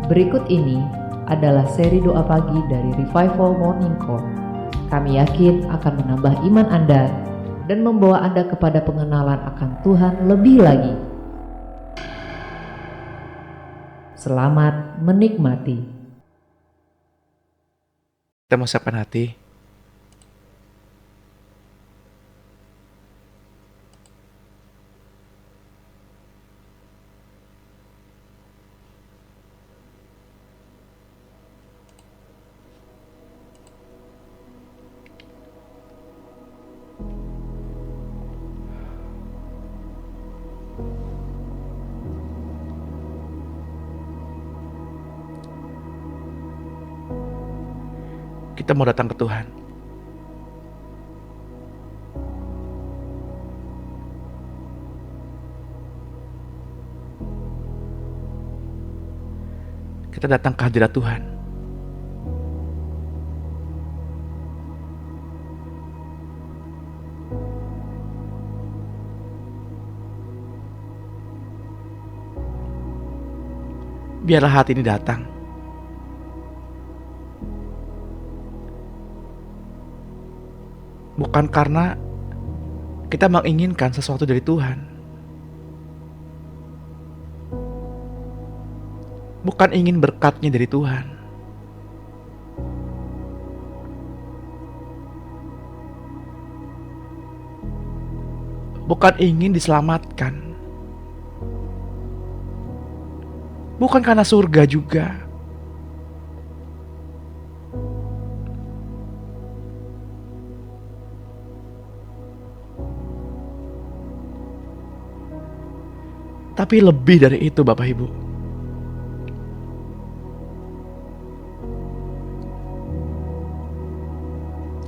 Berikut ini adalah seri doa pagi dari Revival Morning Call. Kami yakin akan menambah iman Anda dan membawa Anda kepada pengenalan akan Tuhan lebih lagi. Selamat menikmati. Kita mau siapkan hati. Kita mau datang ke Tuhan. Kita datang ke hadirat Tuhan. Biarlah hati ini datang. Bukan karena kita menginginkan sesuatu dari Tuhan. Bukan ingin berkatnya dari Tuhan. Bukan ingin diselamatkan. Bukan karena surga juga. Tapi lebih dari itu, Bapak Ibu.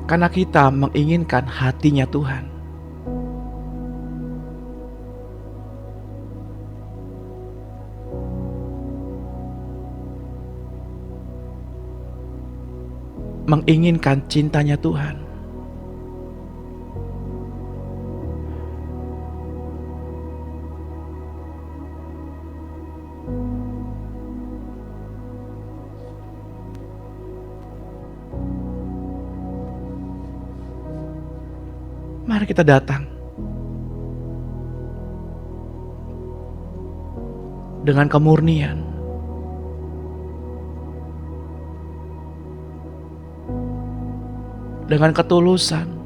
Karena kita menginginkan hatinya Tuhan. Menginginkan cintanya Tuhan. Mari kita datang dengan kemurnian, dengan ketulusan,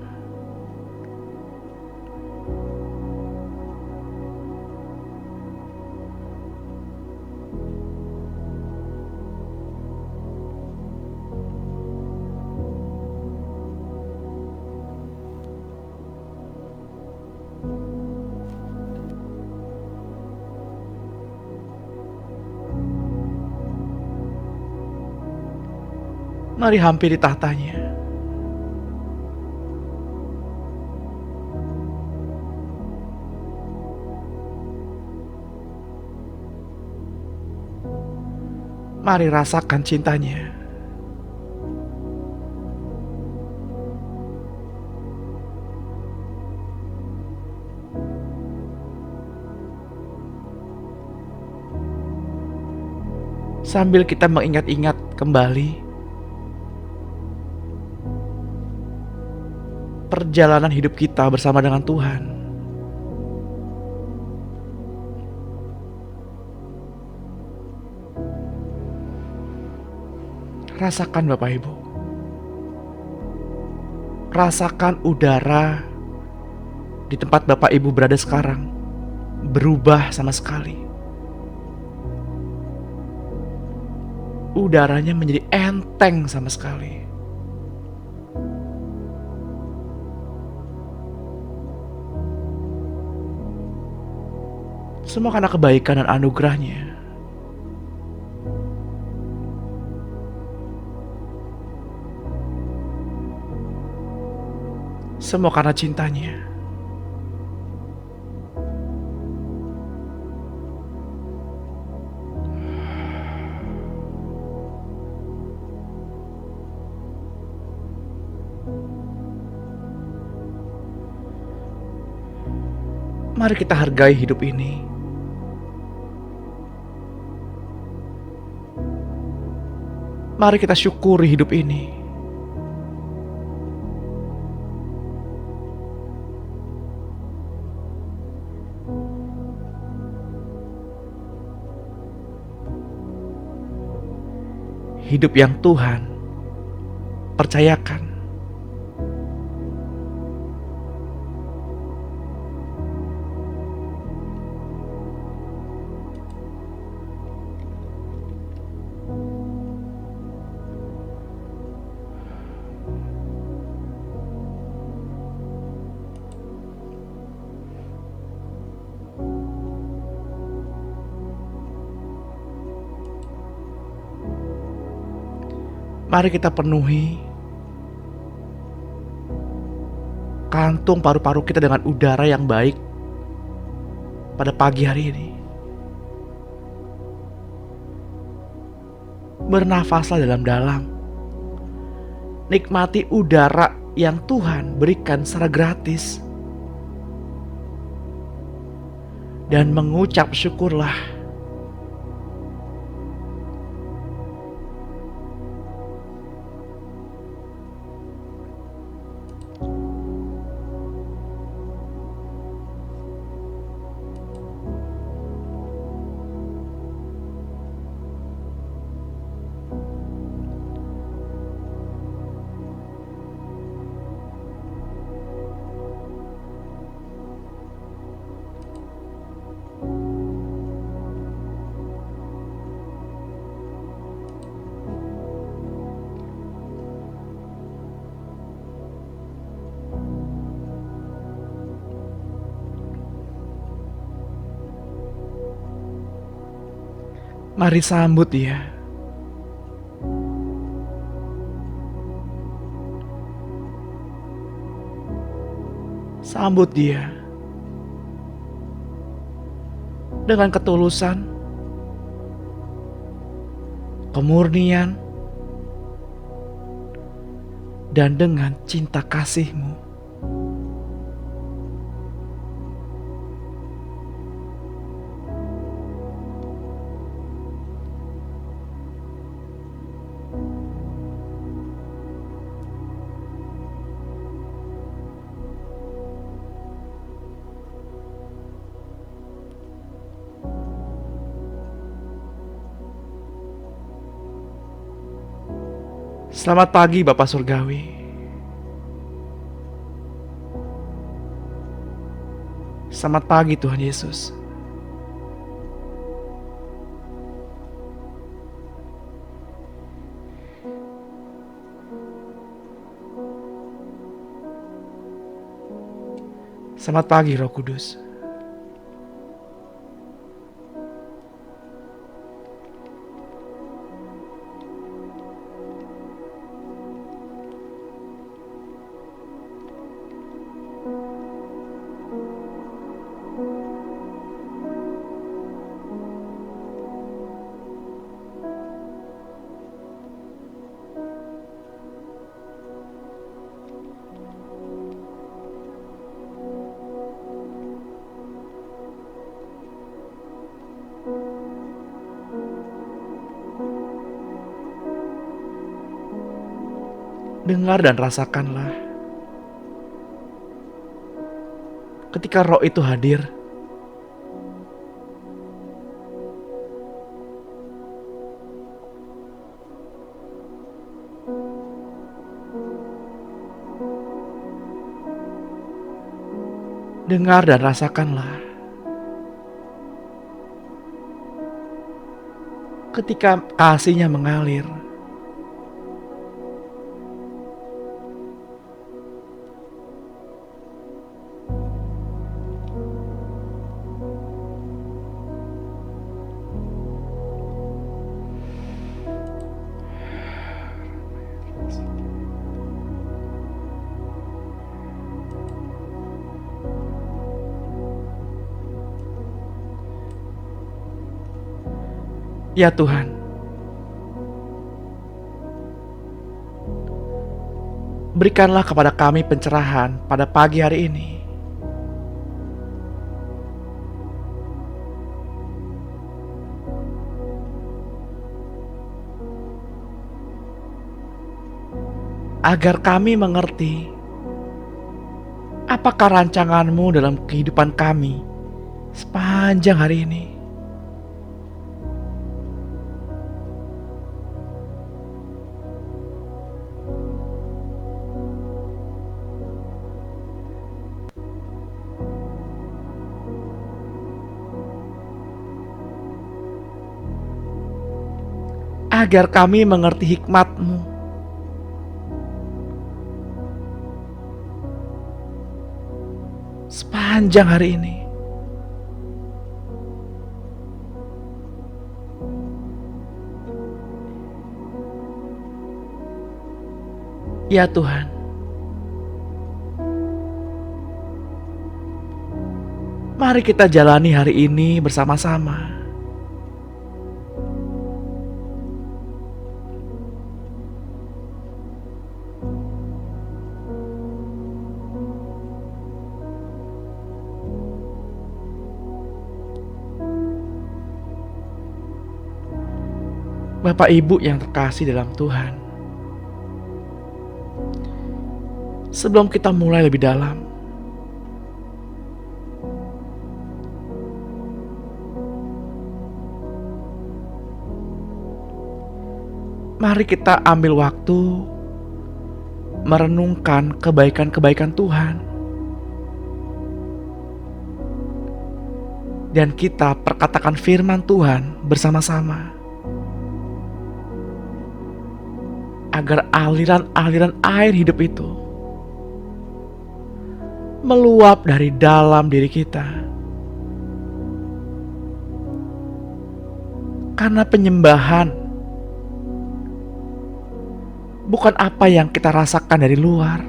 mari hampiri tahtanya. Mari rasakan cintanya. Sambil kita mengingat-ingat kembali perjalanan hidup kita bersama dengan Tuhan. Rasakan Bapak Ibu. Rasakan udara di tempat Bapak Ibu berada sekarang berubah sama sekali. Udaranya menjadi enteng sama sekali. Semua karena kebaikan dan anugerahnya. Semua karena cintanya. Mari kita hargai hidup ini. Mari kita syukuri hidup ini. Hidup yang Tuhan percayakan. Mari kita penuhi kantung paru-paru kita dengan udara yang baik pada pagi hari ini. Bernafaslah dalam-dalam. Nikmati udara yang Tuhan berikan secara gratis. Dan mengucap syukurlah. Mari sambut Dia. Sambut Dia dengan ketulusan, kemurnian, dan dengan cinta kasih-Mu. Selamat pagi Bapak Surgawi. Selamat pagi Tuhan Yesus. Selamat pagi Roh Kudus. Dengar dan rasakanlah ketika Roh itu hadir. Dengar dan rasakanlah ketika kasih-Nya mengalir. Ya Tuhan, berikanlah kepada kami pencerahan pada pagi hari ini. agar kami mengerti apakah rancangan-Mu dalam kehidupan kami sepanjang hari ini. Agar kami mengerti hikmat-Mu sepanjang hari ini. Ya Tuhan, mari kita jalani hari ini bersama-sama. Bapak Ibu yang terkasih dalam Tuhan, sebelum kita mulai lebih dalam, mari kita ambil waktu merenungkan kebaikan-kebaikan Tuhan. Dan kita perkatakan firman Tuhan bersama-sama. Agar aliran-aliran air hidup itu meluap dari dalam diri kita. Karena penyembahan bukan apa yang kita rasakan dari luar,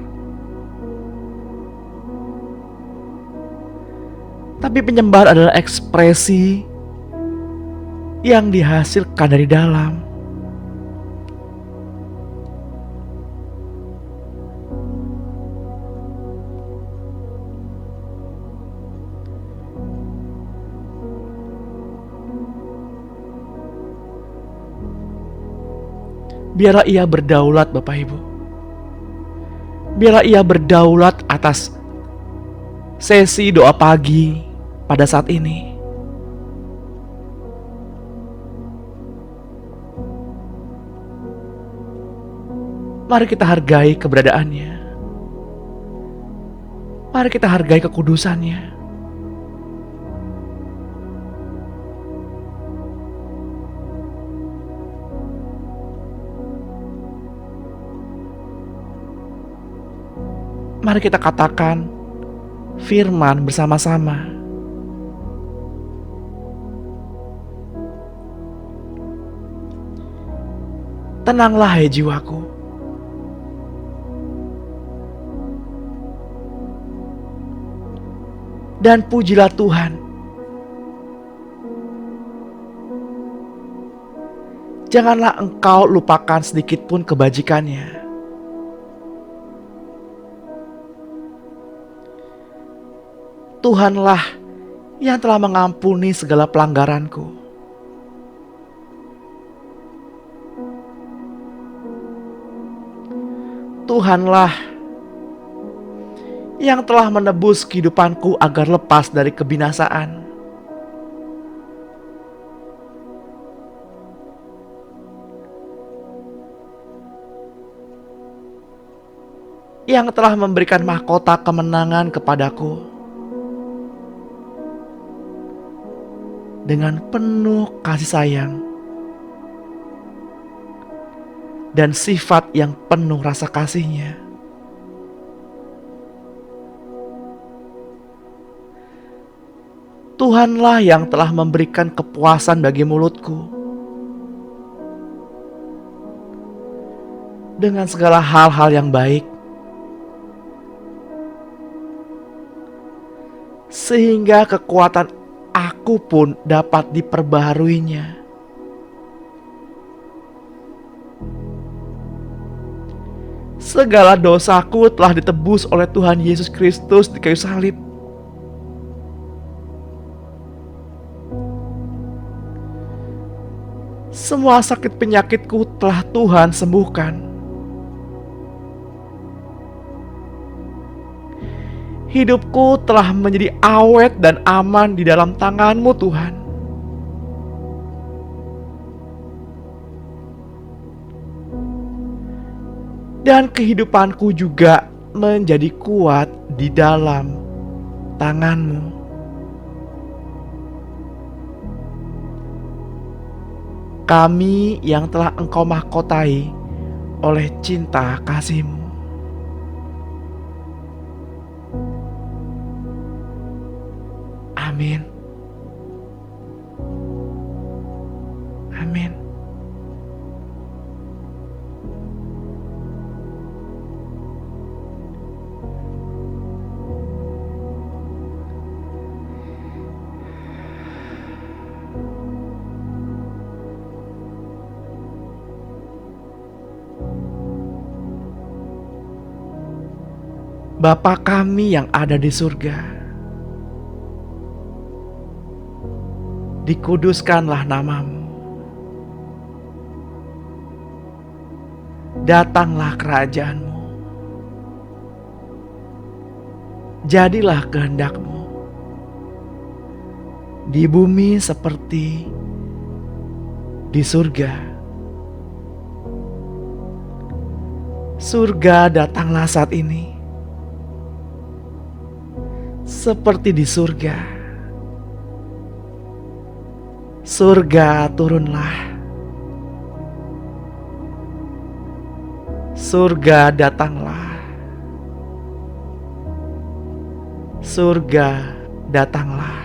tapi penyembahan adalah ekspresi yang dihasilkan dari dalam. Biarlah Ia berdaulat, Bapak Ibu. Biarlah Ia berdaulat atas sesi doa pagi pada saat ini. Mari kita hargai keberadaannya. Mari kita hargai kekudusannya. Mari kita katakan firman bersama-sama. Tenanglah hai jiwaku. Dan pujilah Tuhan. Janganlah engkau lupakan sedikit pun kebajikannya. Tuhanlah yang telah mengampuni segala pelanggaranku. Tuhanlah yang telah menebus kehidupanku agar lepas dari kebinasaan. Yang telah memberikan mahkota kemenangan kepadaku. Dengan penuh kasih sayang dan sifat yang penuh rasa kasih-Nya. Tuhanlah yang telah memberikan kepuasan bagi mulutku dengan segala hal-hal yang baik, sehingga kekuatan aku pun dapat diperbaharuinya. Segala dosaku telah ditebus oleh Tuhan Yesus Kristus di kayu salib. Semua sakit penyakitku telah Tuhan sembuhkan. Hidupku telah menjadi awet dan aman di dalam tangan-Mu, Tuhan. Dan kehidupanku juga menjadi kuat di dalam tangan-Mu. Kami yang telah Engkau mahkotai oleh cinta kasih-Mu. Amin. Amin. Bapa kami yang ada di surga, dikuduskanlah nama-Mu. Datanglah kerajaan-Mu. Jadilah kehendak-Mu di bumi seperti di surga. Surga datanglah saat ini seperti di surga. Surga turunlah. Surga datanglah. Surga datanglah.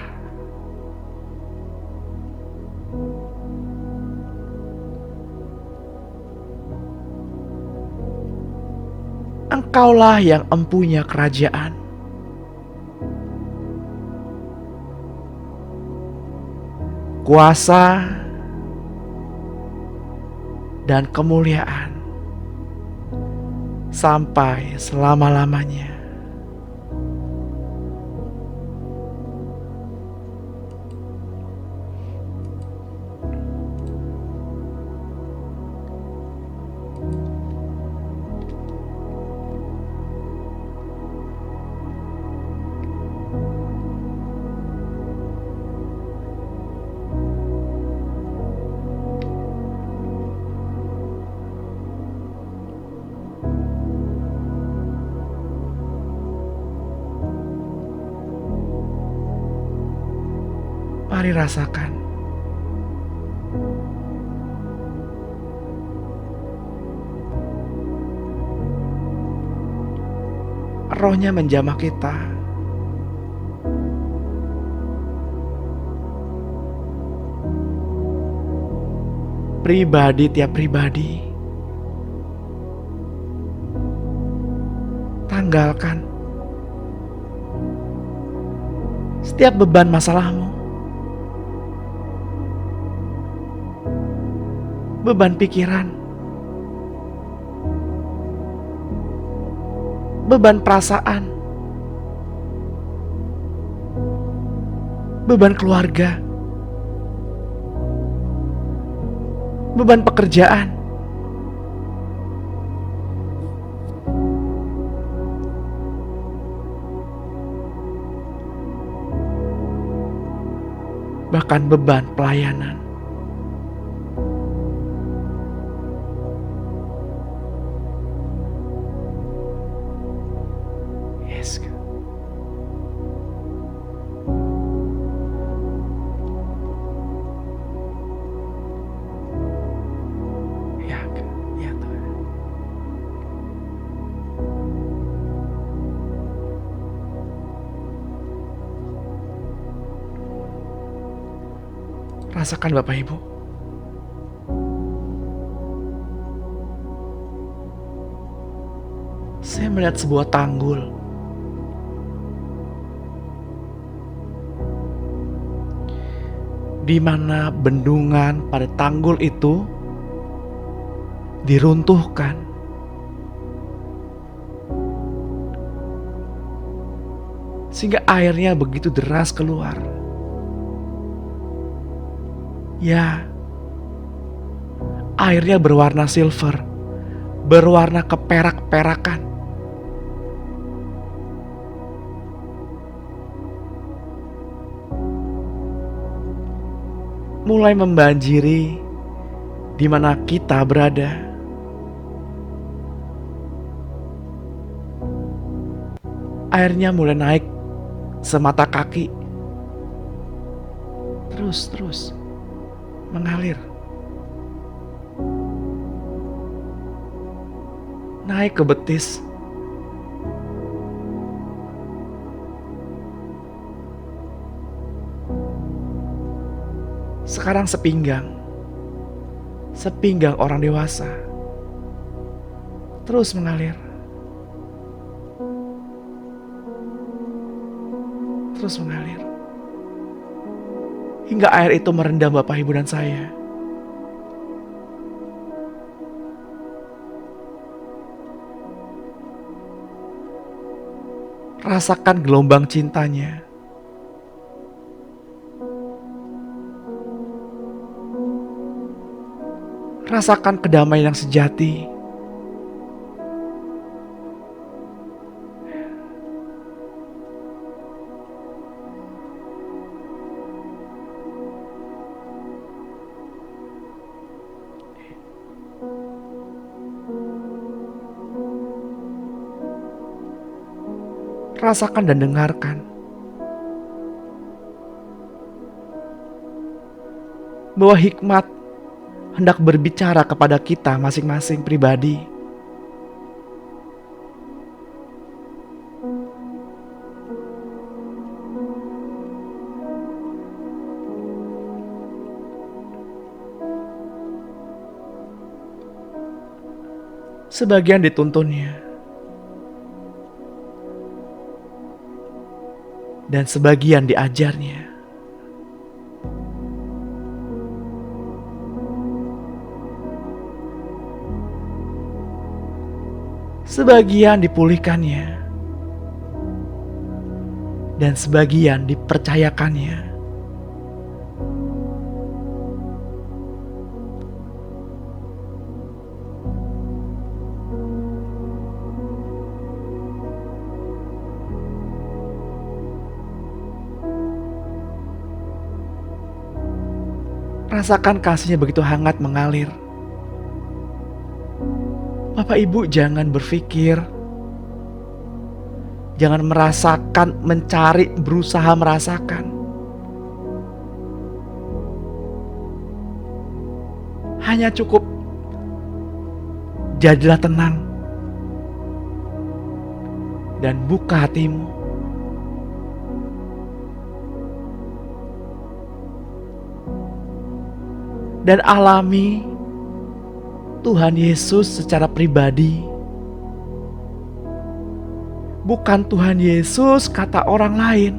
Engkaulah yang empunya kerajaan. Kuasa dan kemuliaan sampai selama-lamanya. Mari rasakan. Rohnya menjamah kita. Pribadi tiap pribadi. Tanggalkan setiap beban masalahmu. Beban pikiran, beban perasaan, beban keluarga, beban pekerjaan, bahkan beban pelayanan. Yes, God. Ya, God. Ya, Tuhan. Rasakan Bapak Ibu. Saya melihat sebuah tanggul. Di mana bendungan pada tanggul itu diruntuhkan. Sehingga airnya begitu deras keluar. Ya, airnya berwarna silver, berwarna keperak-perakan. mulai membanjiri di mana kita berada. Airnya mulai naik semata kaki, terus mengalir, naik ke betis, sekarang sepinggang orang dewasa, terus mengalir, hingga air itu merendam Bapak, Ibu, dan saya. Rasakan gelombang cintanya. Rasakan kedamaian yang sejati. Rasakan dan dengarkan bahwa hikmat hendak berbicara kepada kita masing-masing pribadi. Sebagian dituntunnya, dan sebagian diajarnya. Sebagian dipulihkannya, dan sebagian dipercayakannya. Rasakan kasihnya begitu hangat mengalir. Bapak Ibu jangan berpikir, jangan merasakan, mencari, berusaha merasakan. Hanya cukup jadilah tenang dan buka hatimu. Dan alami Tuhan Yesus secara pribadi. Bukan Tuhan Yesus kata orang lain.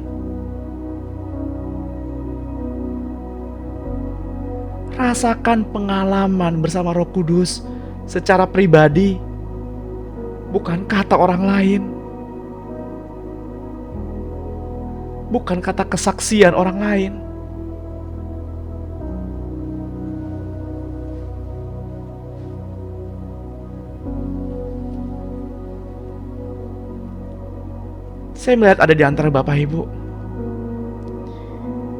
Rasakan pengalaman bersama Roh Kudus secara pribadi, bukan kata orang lain. Bukan kata kesaksian orang lain. Saya melihat ada di antara Bapak Ibu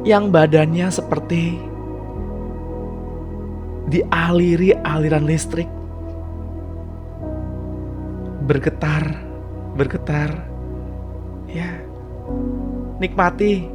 yang badannya seperti dialiri aliran listrik, bergetar, ya. Nikmati.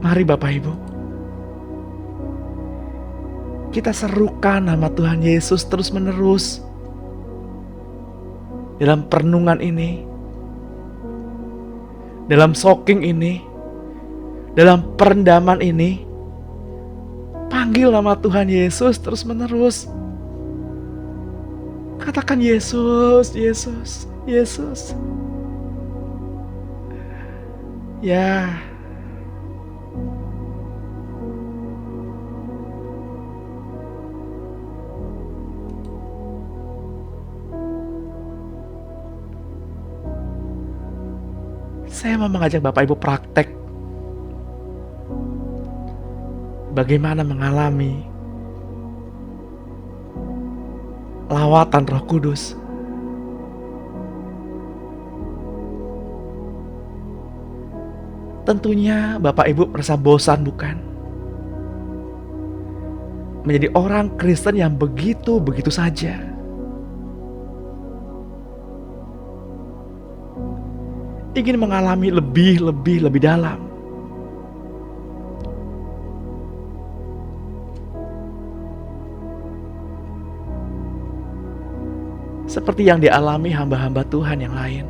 Mari Bapak Ibu, kita serukan nama Tuhan Yesus terus-menerus dalam perenungan ini, dalam soking ini, dalam perendaman ini. Panggil nama Tuhan Yesus terus-menerus. Katakan Yesus, Yesus, Yesus. Ya. Saya mau mengajak Bapak Ibu praktek bagaimana mengalami lawatan Roh Kudus. Tentunya Bapak Ibu merasa bosan, bukan? Menjadi orang Kristen yang begitu-begitu saja. Ingin mengalami lebih dalam. Seperti yang dialami hamba-hamba Tuhan yang lain.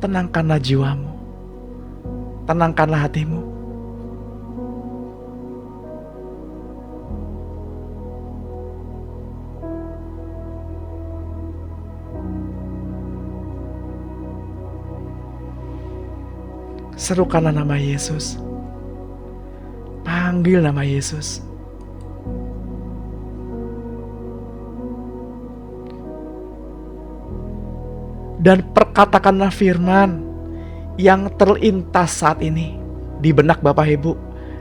Tenangkanlah jiwamu, tenangkanlah hatimu. Serukanlah nama Yesus, panggil nama Yesus. Dan perkatakanlah firman yang terlintas saat ini di benak Bapak Ibu,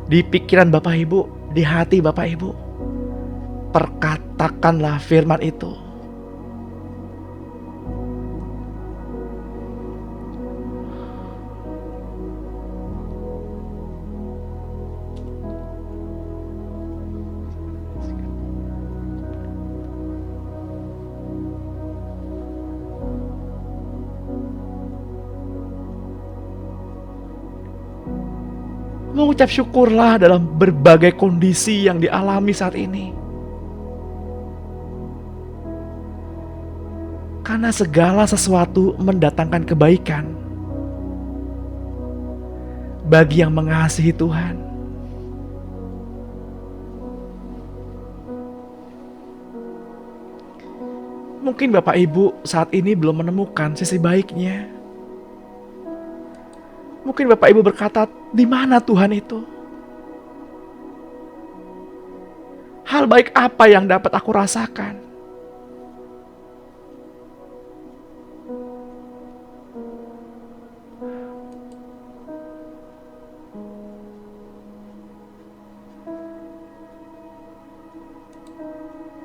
di pikiran Bapak Ibu, di hati Bapak Ibu. Perkatakanlah firman itu. Mengucap syukurlah dalam berbagai kondisi yang dialami saat ini. Karena segala sesuatu mendatangkan kebaikan bagi yang mengasihi Tuhan. Mungkin Bapak Ibu saat ini belum menemukan sisi baiknya. Mungkin Bapak Ibu berkata, di mana Tuhan itu? Hal baik apa yang dapat aku rasakan?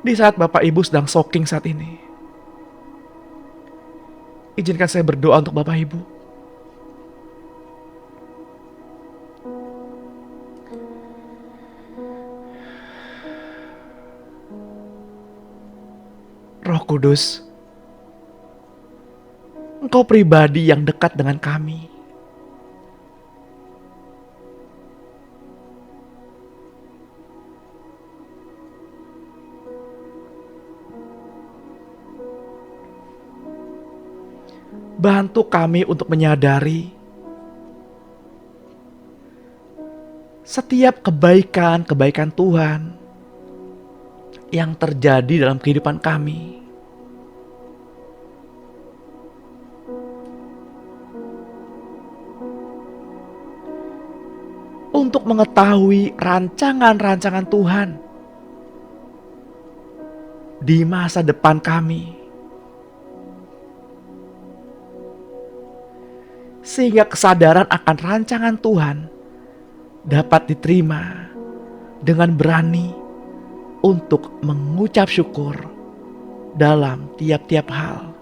Di saat Bapak Ibu sedang soking saat ini, izinkan saya berdoa untuk Bapak Ibu. Roh Kudus, Engkau pribadi yang dekat dengan kami. Bantu kami untuk menyadari setiap kebaikan-kebaikan Tuhan yang terjadi dalam kehidupan kami. Untuk mengetahui rancangan-rancangan Tuhan di masa depan kami. Sehingga kesadaran akan rancangan Tuhan dapat diterima dengan berani untuk mengucap syukur dalam tiap-tiap hal.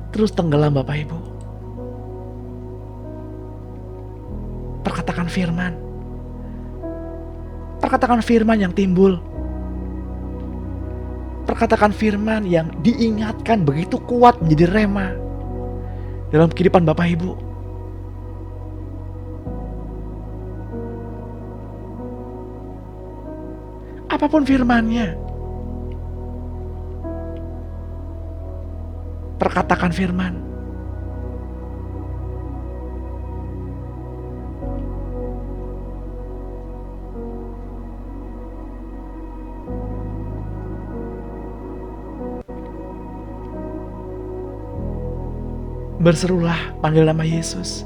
Terus tenggelam Bapak Ibu. Perkatakan firman. Perkatakan firman yang timbul. Perkatakan firman yang diingatkan begitu kuat menjadi rema dalam kehidupan Bapak Ibu. Apapun firmannya, perkatakan firman. Berserulah, panggil nama Yesus.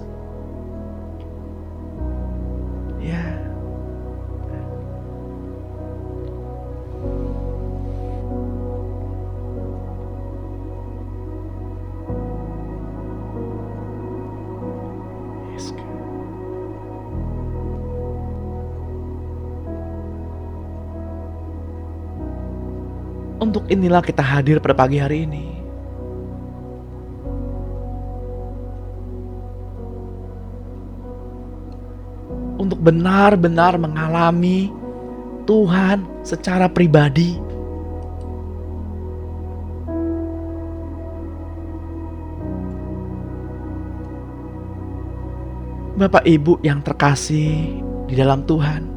Untuk inilah kita hadir pada pagi hari ini. Untuk benar-benar mengalami Tuhan secara pribadi. Bapak Ibu yang terkasih di dalam Tuhan,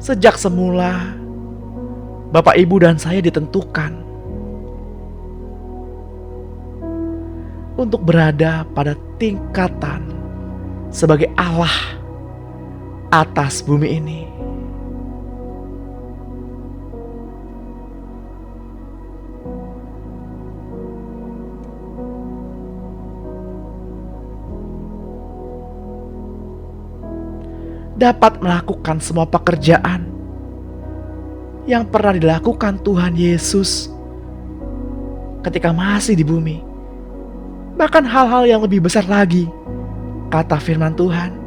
sejak semula Bapak Ibu dan saya ditentukan untuk berada pada tingkatan sebagai Allah atas bumi ini. Dapat melakukan semua pekerjaan yang pernah dilakukan Tuhan Yesus ketika masih di bumi. Bahkan hal-hal yang lebih besar lagi, kata firman Tuhan.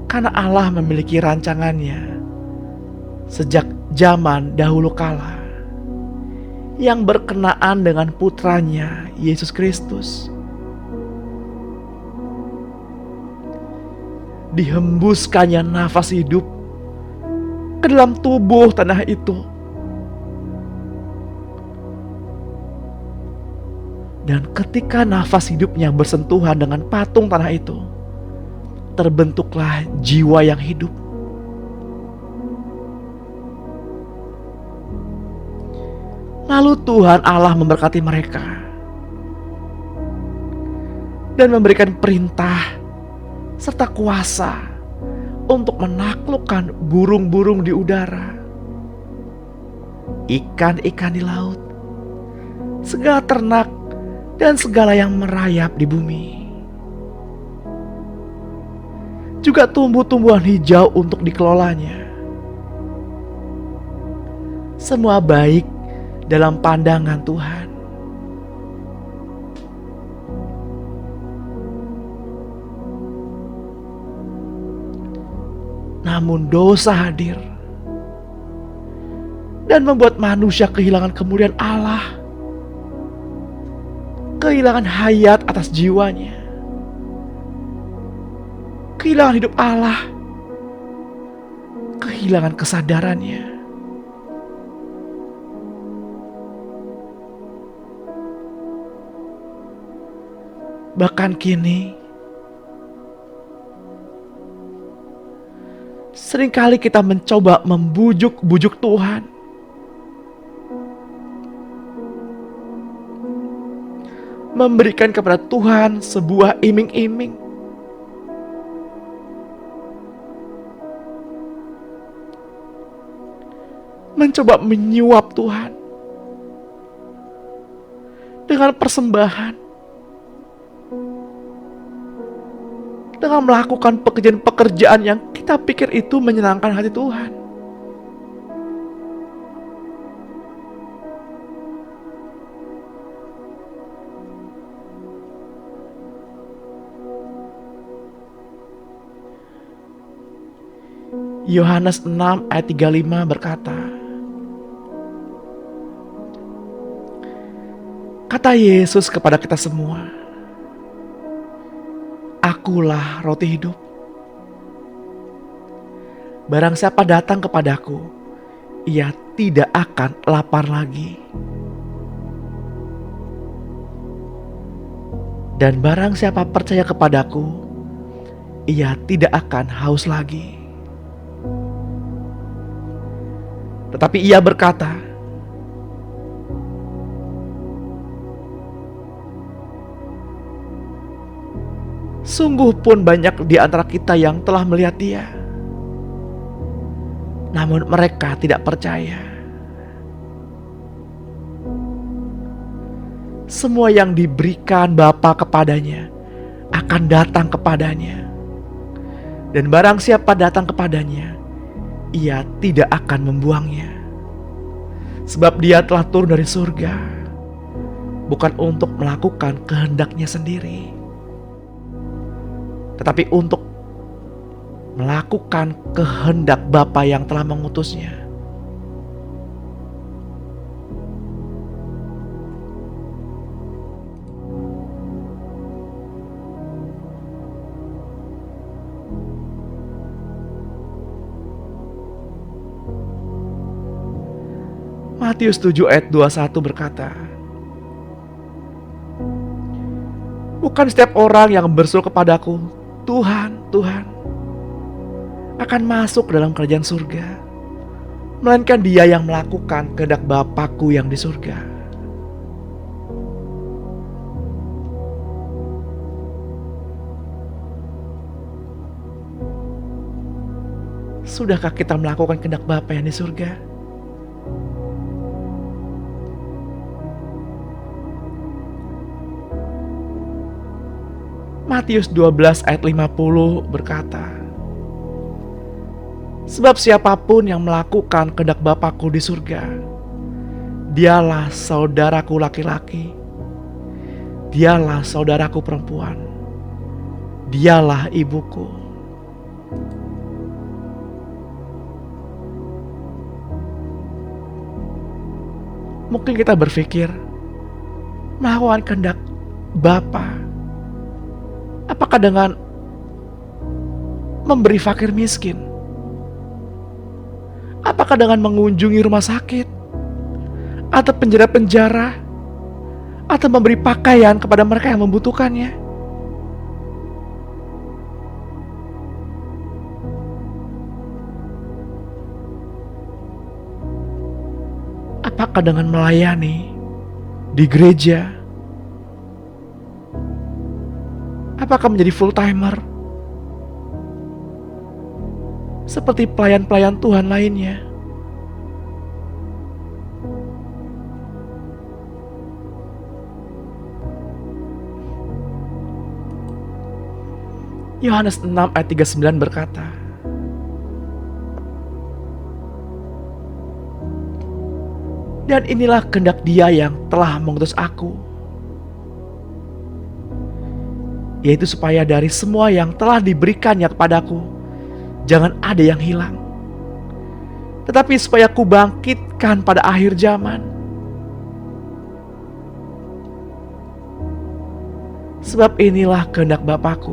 Karena Allah memiliki rancangannya sejak zaman dahulu kala yang berkenaan dengan putranya Yesus Kristus. Dihembuskannya nafas hidup ke dalam tubuh tanah itu. Dan ketika nafas hidupnya bersentuhan dengan patung tanah itu, terbentuklah jiwa yang hidup. Lalu Tuhan Allah memberkati mereka dan memberikan perintah serta kuasa untuk menaklukkan burung-burung di udara, ikan-ikan di laut, segala ternak, dan segala yang merayap di bumi. Juga tumbuh-tumbuhan hijau untuk dikelolanya. Semua baik dalam pandangan Tuhan. Namun dosa hadir dan membuat manusia kehilangan kemuliaan Allah, kehilangan hayat atas jiwanya, kehilangan hidup Allah, kehilangan kesadarannya. Bahkan kini seringkali kita mencoba membujuk-bujuk Tuhan, memberikan kepada Tuhan sebuah iming-iming, mencoba menyuap Tuhan dengan persembahan, dengan melakukan pekerjaan-pekerjaan yang kita pikir itu menyenangkan hati Tuhan. Yohanes 6 ayat 35 berkata, kata Yesus kepada kita semua, Akulah roti hidup. Barang siapa datang kepadaku, ia tidak akan lapar lagi. Dan barang siapa percaya kepadaku, ia tidak akan haus lagi. Tetapi ia berkata, sungguh pun banyak di antara kita yang telah melihat Dia, namun mereka tidak percaya. Semua yang diberikan Bapa kepadanya akan datang kepadanya, dan barang siapa datang kepadanya, ia tidak akan membuangnya, sebab Dia telah turun dari surga bukan untuk melakukan kehendaknya sendiri, tetapi untuk melakukan kehendak Bapa yang telah mengutusnya. Matius 7 ayat 21 berkata, "Bukan setiap orang yang berseru kepadaku, Tuhan, Tuhan, akan masuk dalam kerajaan surga, melainkan dia yang melakukan kehendak Bapa-Ku yang di surga." Sudahkah kita melakukan kehendak Bapa yang di surga? Matius 12 ayat 50 berkata, "Sebab siapapun yang melakukan kehendak Bapa-Ku di surga, dialah saudaraku laki-laki, dialah saudaraku perempuan, dialah ibuku." Mungkin kita berpikir, melakukan kehendak Bapa, apakah dengan memberi fakir miskin? Apakah dengan mengunjungi rumah sakit? Atau penjara-penjara? Atau memberi pakaian kepada mereka yang membutuhkannya? Apakah dengan melayani di gereja? Apakah menjadi full-timer seperti pelayan-pelayan Tuhan lainnya? Yohanes 6 ayat 39 berkata, "Dan inilah kehendak Dia yang telah mengutus aku, yaitu supaya dari semua yang telah diberikannya kepadaku, jangan ada yang hilang, tetapi supaya ku bangkitkan pada akhir zaman. Sebab inilah kehendak Bapa-Ku,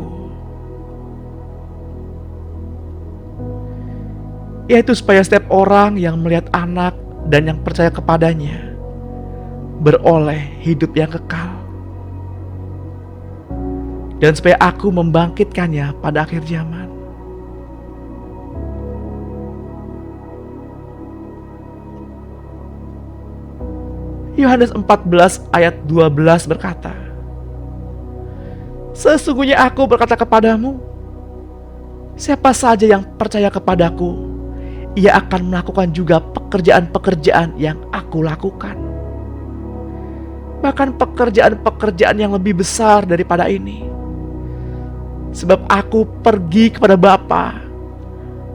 yaitu supaya setiap orang yang melihat Anak dan yang percaya kepadanya beroleh hidup yang kekal, dan supaya aku membangkitkannya pada akhir zaman." Yohanes 14 ayat 12 berkata, "Sesungguhnya aku berkata kepadamu, siapa saja yang percaya kepadaku, ia akan melakukan juga pekerjaan-pekerjaan yang aku lakukan. Bahkan pekerjaan-pekerjaan yang lebih besar daripada ini. Sebab aku pergi kepada Bapa,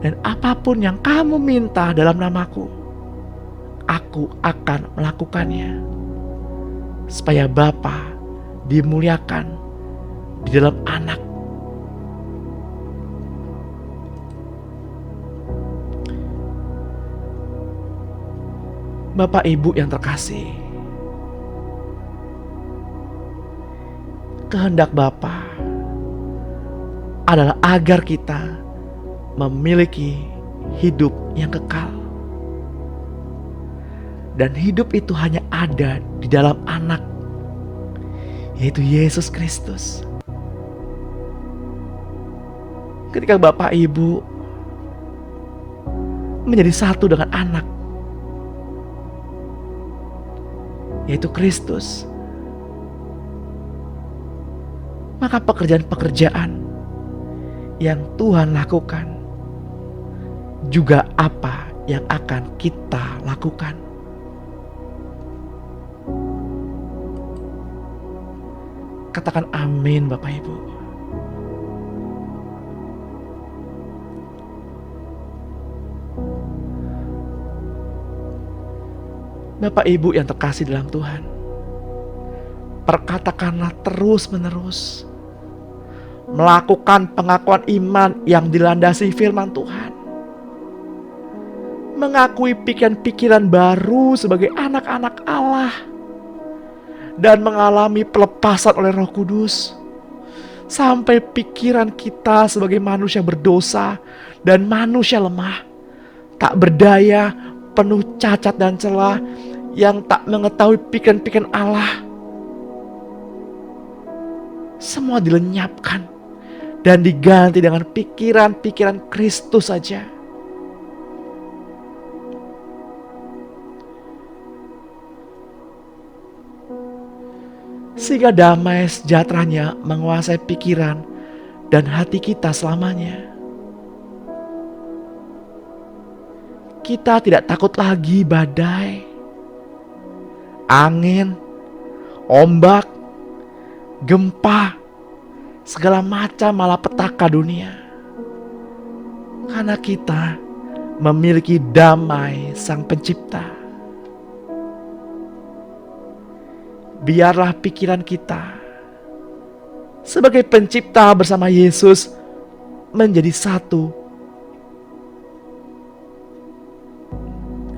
dan apapun yang kamu minta dalam namaku, aku akan melakukannya, supaya Bapa dimuliakan di dalam Anak." Bapak Ibu yang terkasih, kehendak Bapa adalah agar kita memiliki hidup yang kekal. Dan hidup itu hanya ada di dalam Anak, yaitu Yesus Kristus. Ketika Bapak Ibu menjadi satu dengan Anak, yaitu Kristus, maka pekerjaan-pekerjaan yang Tuhan lakukan juga apa yang akan kita lakukan. Katakan amin, Bapak Ibu. Bapak Ibu yang terkasih dalam Tuhan, perkatakanlah terus-menerus. Melakukan pengakuan iman yang dilandasi firman Tuhan. Mengakui pikiran-pikiran baru sebagai anak-anak Allah. Dan mengalami pelepasan oleh Roh Kudus. Sampai pikiran kita sebagai manusia berdosa dan manusia lemah, tak berdaya, penuh cacat dan celah, yang tak mengetahui pikiran-pikiran Allah, semua dilenyapkan dan diganti dengan pikiran-pikiran Kristus saja. Sehingga damai sejahteranya menguasai pikiran dan hati kita selamanya. Kita tidak takut lagi badai, angin, ombak, gempa, segala macam malapetaka dunia. Karena kita memiliki damai Sang Pencipta. Biarlah pikiran kita sebagai pencipta bersama Yesus menjadi satu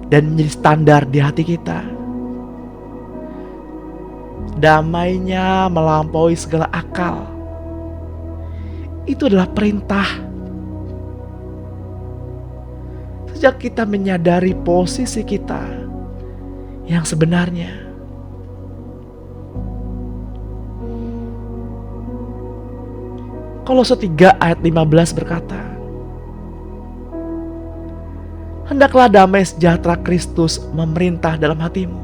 dan menjadi standar di hati kita. Damainya melampaui segala akal. Itu adalah perintah. Sejak kita menyadari posisi kita yang sebenarnya. Kolose 3 ayat 15 berkata, hendaklah damai sejahtera Kristus memerintah dalam hatimu.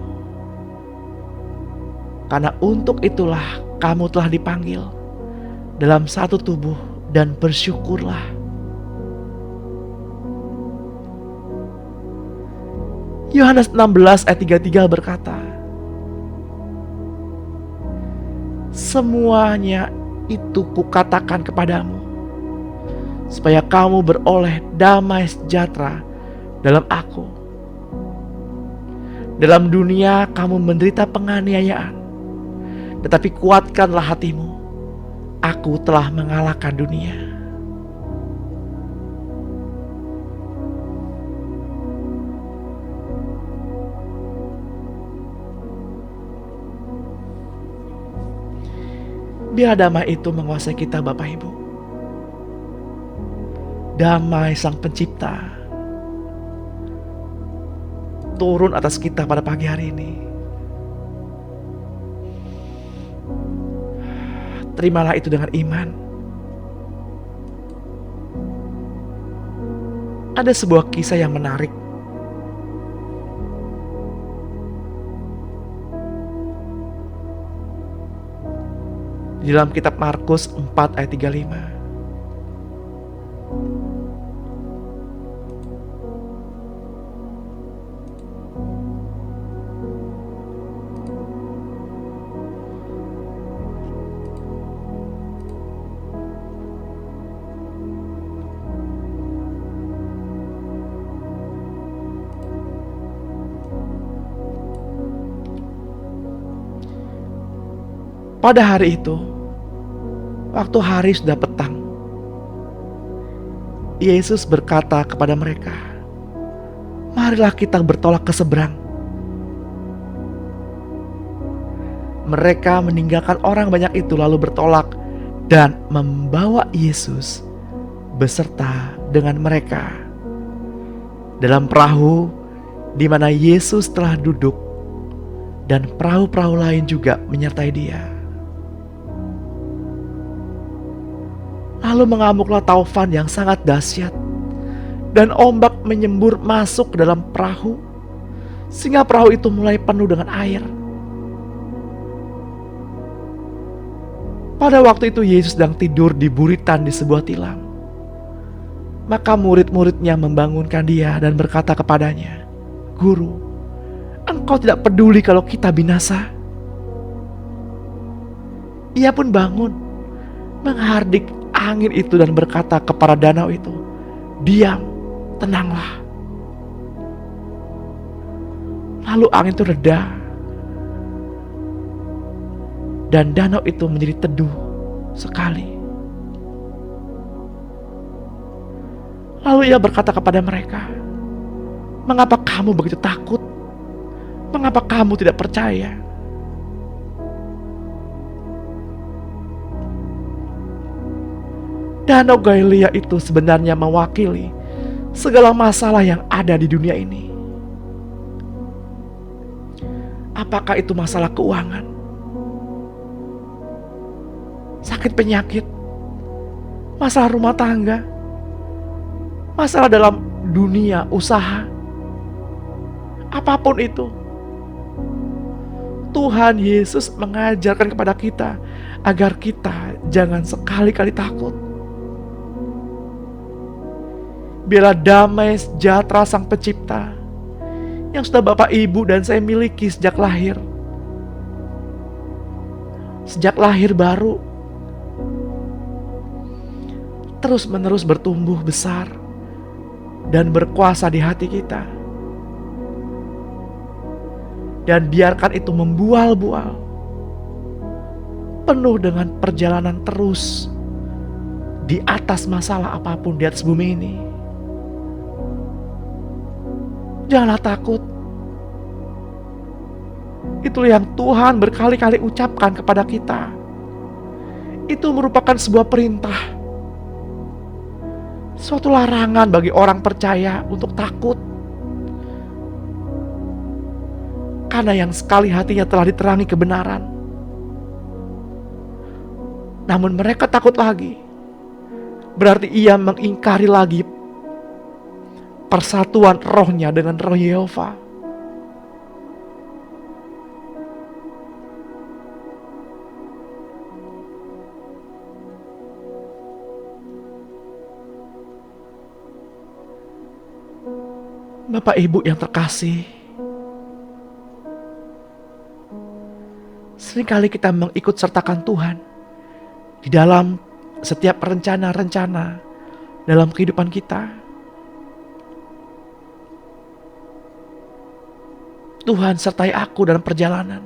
Karena untuk itulah kamu telah dipanggil dalam satu tubuh dan bersyukurlah. Yohanes 16 ayat 33 berkata, semuanya itu kukatakan kepadamu, supaya kamu beroleh damai sejahtera dalam aku. Dalam dunia kamu menderita penganiayaan, tetapi kuatkanlah hatimu. Aku telah mengalahkan dunia. Biar damai itu menguasai kita, Bapak Ibu. Damai Sang Pencipta turun atas kita pada pagi hari ini. Terimalah itu dengan iman. Ada sebuah kisah yang menarik. Di dalam kitab Markus 4 ayat 35. Pada hari itu, waktu hari sudah petang, Yesus berkata kepada mereka, marilah kita bertolak ke seberang. Mereka meninggalkan orang banyak itu lalu bertolak dan membawa Yesus beserta dengan mereka dalam perahu di mana Yesus telah duduk, dan perahu-perahu lain juga menyertai dia. Lalu mengamuklah taufan yang sangat dahsyat, dan ombak menyembur masuk ke dalam perahu, sehingga perahu itu mulai penuh dengan air. Pada waktu itu Yesus sedang tidur di buritan di sebuah tilam. Maka murid-muridnya membangunkan dia dan berkata kepadanya, Guru, engkau tidak peduli kalau kita binasa? Ia pun bangun, menghardik angin itu dan berkata kepada danau itu, diam, tenanglah. Lalu angin itu reda. dan danau itu menjadi teduh sekali. Lalu ia berkata kepada mereka, "Mengapa kamu begitu takut? Mengapa kamu tidak percaya?" Danau Galilea itu sebenarnya mewakili segala masalah yang ada di dunia ini. Apakah itu masalah keuangan, sakit penyakit, masalah rumah tangga, masalah dalam dunia usaha, apapun itu, Tuhan Yesus mengajarkan kepada kita agar kita jangan sekali-kali takut. Biarlah damai sejahtera Sang Pencipta yang sudah Bapak, Ibu, dan saya miliki sejak lahir baru, terus-menerus bertumbuh besar dan berkuasa di hati kita. Dan biarkan itu membual-bual, penuh dengan perjalanan terus di atas masalah apapun di atas bumi ini. Janganlah takut. Itulah yang Tuhan berkali-kali ucapkan kepada kita. Itu merupakan sebuah perintah, suatu larangan bagi orang percaya untuk takut. Karena yang sekali hatinya telah diterangi kebenaran, namun mereka takut lagi, berarti ia mengingkari lagi persatuan rohnya dengan roh Yehova. Bapak Ibu yang terkasih, seringkali kita mengikut sertakan Tuhan di dalam setiap rencana-rencana dalam kehidupan kita. Tuhan sertai aku dalam perjalanan.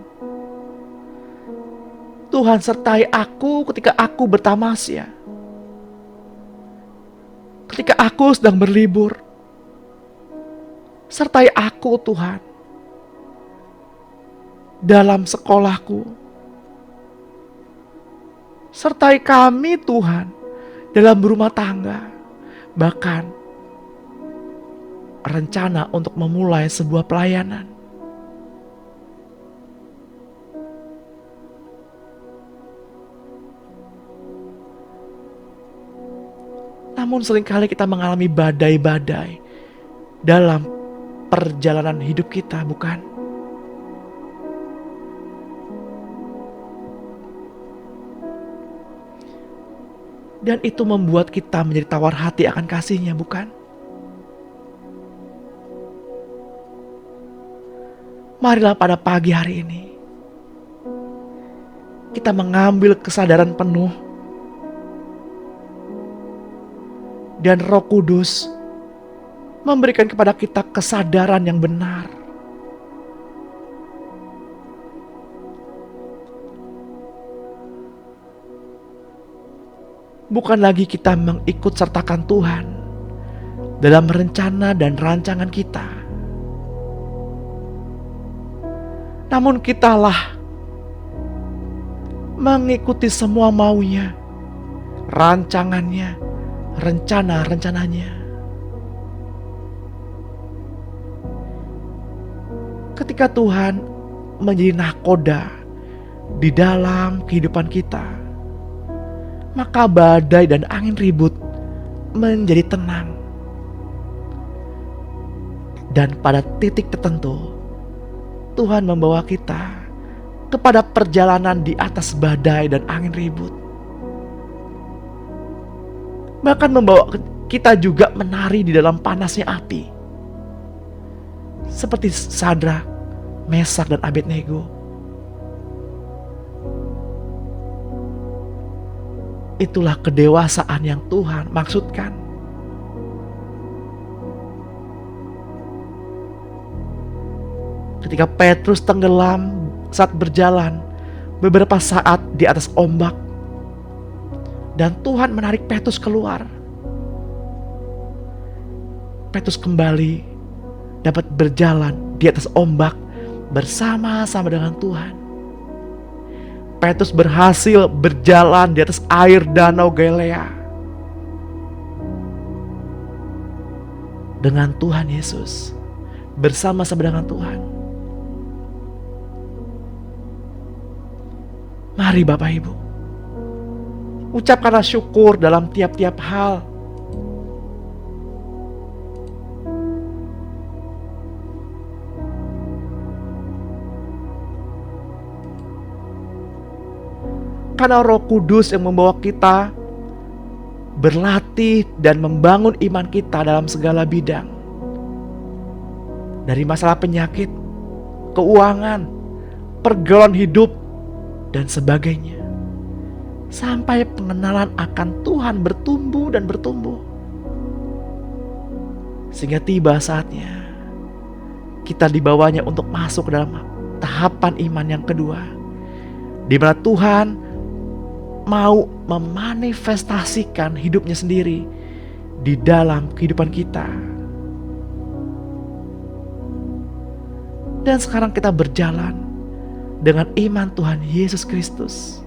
Tuhan sertai aku ketika aku bertamasya, ketika aku sedang berlibur. Sertai aku Tuhan dalam sekolahku. Sertai kami Tuhan dalam berumah tangga. Bahkan rencana untuk memulai sebuah pelayanan. Namun seringkali kita mengalami badai-badai dalam perjalanan hidup kita, bukan? Dan itu membuat kita menjadi tawar hati akan kasih-Nya, bukan? Marilah pada pagi hari ini kita mengambil kesadaran penuh, dan Roh Kudus memberikan kepada kita kesadaran yang benar. Bukan lagi kita mengikut sertakan Tuhan dalam rencana dan rancangan kita, namun kitalah mengikuti semua maunya, rancangannya, rencana-rencananya. Ketika Tuhan menjadi nahkoda di dalam kehidupan kita, maka badai dan angin ribut menjadi tenang. Dan pada titik tertentu, Tuhan membawa kita kepada perjalanan di atas badai dan angin ribut. Bahkan membawa kita juga menari di dalam panasnya api, seperti Sadrak, Mesak, dan Abednego. Itulah kedewasaan yang Tuhan maksudkan. Ketika Petrus tenggelam saat berjalan beberapa saat di atas ombak, dan Tuhan menarik Petrus keluar. Petrus kembali dapat berjalan di atas ombak bersama-sama dengan Tuhan. Petrus berhasil berjalan di atas air Danau Galilea dengan Tuhan Yesus, bersama-sama dengan Tuhan. Mari Bapak Ibu, ucapkanlah syukur dalam tiap-tiap hal. Karena Roh Kudus yang membawa kita berlatih dan membangun iman kita dalam segala bidang. Dari masalah penyakit, keuangan, pergaulan hidup, dan sebagainya. Sampai pengenalan akan Tuhan bertumbuh dan bertumbuh. Sehingga tiba saatnya kita dibawanya untuk masuk ke dalam tahapan iman yang kedua, di mana Tuhan mau memanifestasikan hidupnya sendiri di dalam kehidupan kita. Dan sekarang kita berjalan dengan iman Tuhan Yesus Kristus.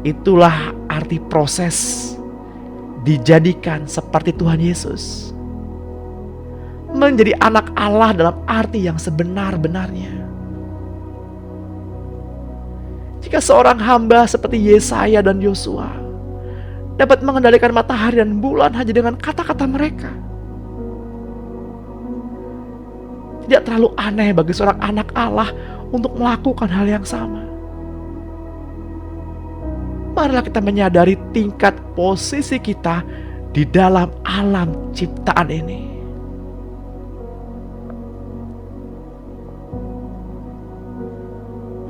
Itulah arti proses dijadikan seperti Tuhan Yesus, menjadi anak Allah dalam arti yang sebenar-benarnya. Jika seorang hamba seperti Yesaya dan Yosua dapat mengendalikan matahari dan bulan hanya dengan kata-kata mereka, tidak terlalu aneh bagi seorang anak Allah untuk melakukan hal yang sama. Marilah kita menyadari tingkat posisi kita di dalam alam ciptaan ini.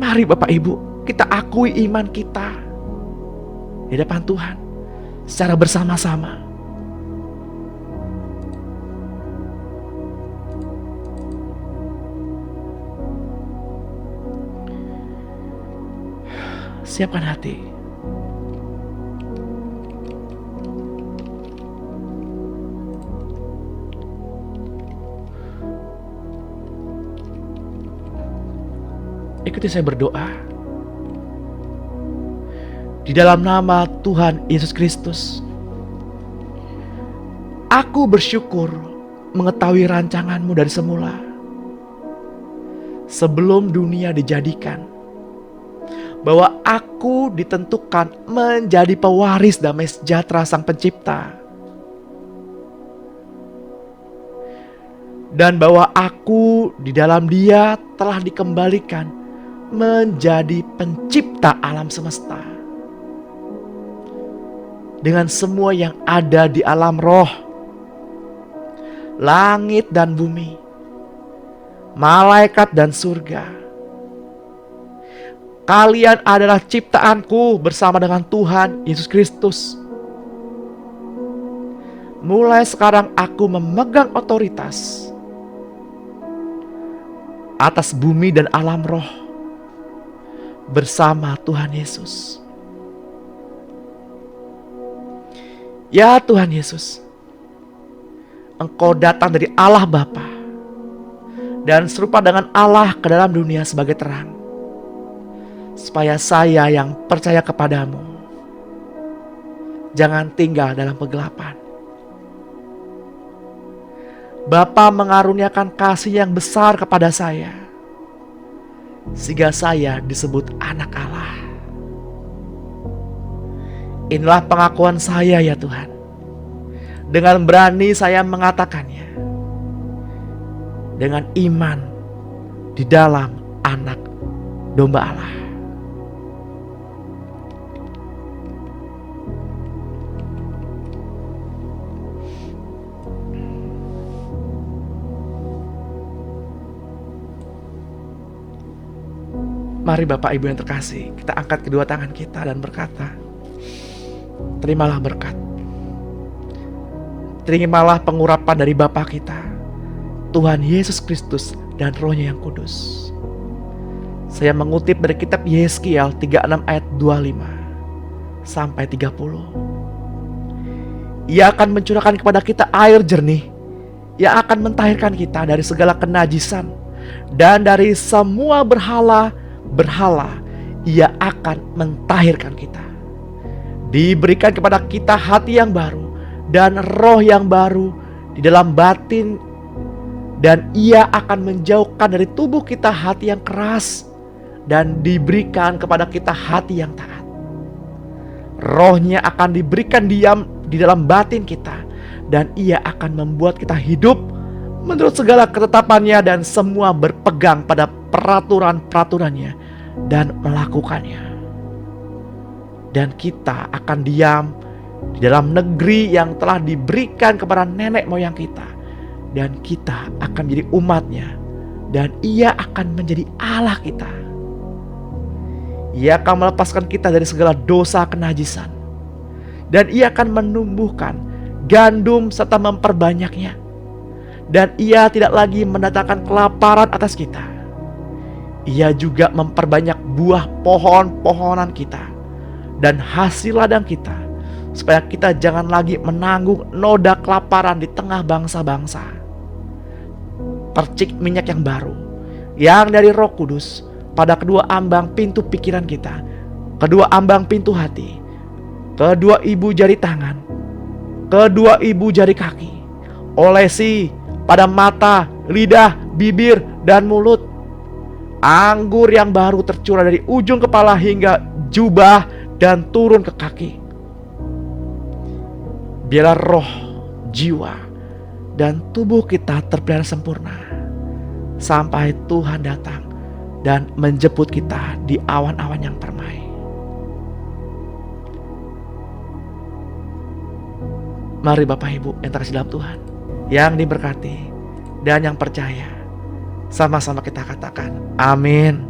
Mari Bapak Ibu, kita akui iman kita di depan Tuhan secara bersama-sama. Siapkan hati. Ikuti saya berdoa. Di dalam nama Tuhan Yesus Kristus, aku bersyukur mengetahui rancangan-Mu dari semula. Sebelum dunia dijadikan, bahwa aku ditentukan menjadi pewaris damai sejahtera Sang Pencipta. Dan bahwa aku di dalam Dia telah dikembalikan menjadi pencipta alam semesta, dengan semua yang ada di alam roh, langit dan bumi, malaikat dan surga. Kalian adalah ciptaanku bersama dengan Tuhan Yesus Kristus. Mulai sekarang aku memegang otoritas atas bumi dan alam roh bersama Tuhan Yesus. Ya Tuhan Yesus, Engkau datang dari Allah Bapa dan serupa dengan Allah ke dalam dunia sebagai terang, supaya saya yang percaya kepadamu jangan tinggal dalam kegelapan. Bapa mengaruniakan kasih yang besar kepada saya, sehingga saya disebut anak Allah. Inilah pengakuan saya ya Tuhan. Dengan berani saya mengatakannya, dengan iman di dalam Anak Domba Allah. Mari Bapak Ibu yang terkasih, kita angkat kedua tangan kita dan berkata, terimalah berkat. Terimalah pengurapan dari Bapa kita, Tuhan Yesus Kristus dan Roh-Nya yang kudus. Saya mengutip dari kitab Yeskiel 36 ayat 25 sampai 30. Ia akan mencurahkan kepada kita air jernih yang akan mentahirkan kita dari segala kenajisan, dan dari semua berhala ia akan mentahirkan kita. Diberikan kepada kita hati yang baru dan roh yang baru di dalam batin, dan ia akan menjauhkan dari tubuh kita hati yang keras dan diberikan kepada kita hati yang taat. Rohnya akan diberikan diam di dalam batin kita, dan ia akan membuat kita hidup menurut segala ketetapannya dan semua berpegang pada peraturan-peraturannya dan melakukannya. Dan kita akan diam di dalam negeri yang telah diberikan kepada nenek moyang kita, dan kita akan menjadi umatnya, dan ia akan menjadi Allah kita. Ia akan melepaskan kita dari segala dosa kenajisan, dan ia akan menumbuhkan gandum serta memperbanyaknya, dan ia tidak lagi mendatangkan kelaparan atas kita. Ia juga memperbanyak buah pohon-pohonan kita dan hasil ladang kita, supaya kita jangan lagi menanggung noda kelaparan di tengah bangsa-bangsa. Percik minyak yang baru yang dari Roh Kudus pada kedua ambang pintu pikiran kita, kedua ambang pintu hati, kedua ibu jari tangan, kedua ibu jari kaki, olesi pada mata, lidah, bibir, dan mulut. Anggur yang baru tercurah dari ujung kepala hingga jubah dan turun ke kaki. Biarlah roh, jiwa, dan tubuh kita terpelihara sempurna sampai Tuhan datang dan menjemput kita di awan-awan yang permai. Mari Bapak Ibu yang terkasih dalam Tuhan, yang diberkati dan yang percaya, sama-sama kita katakan amin.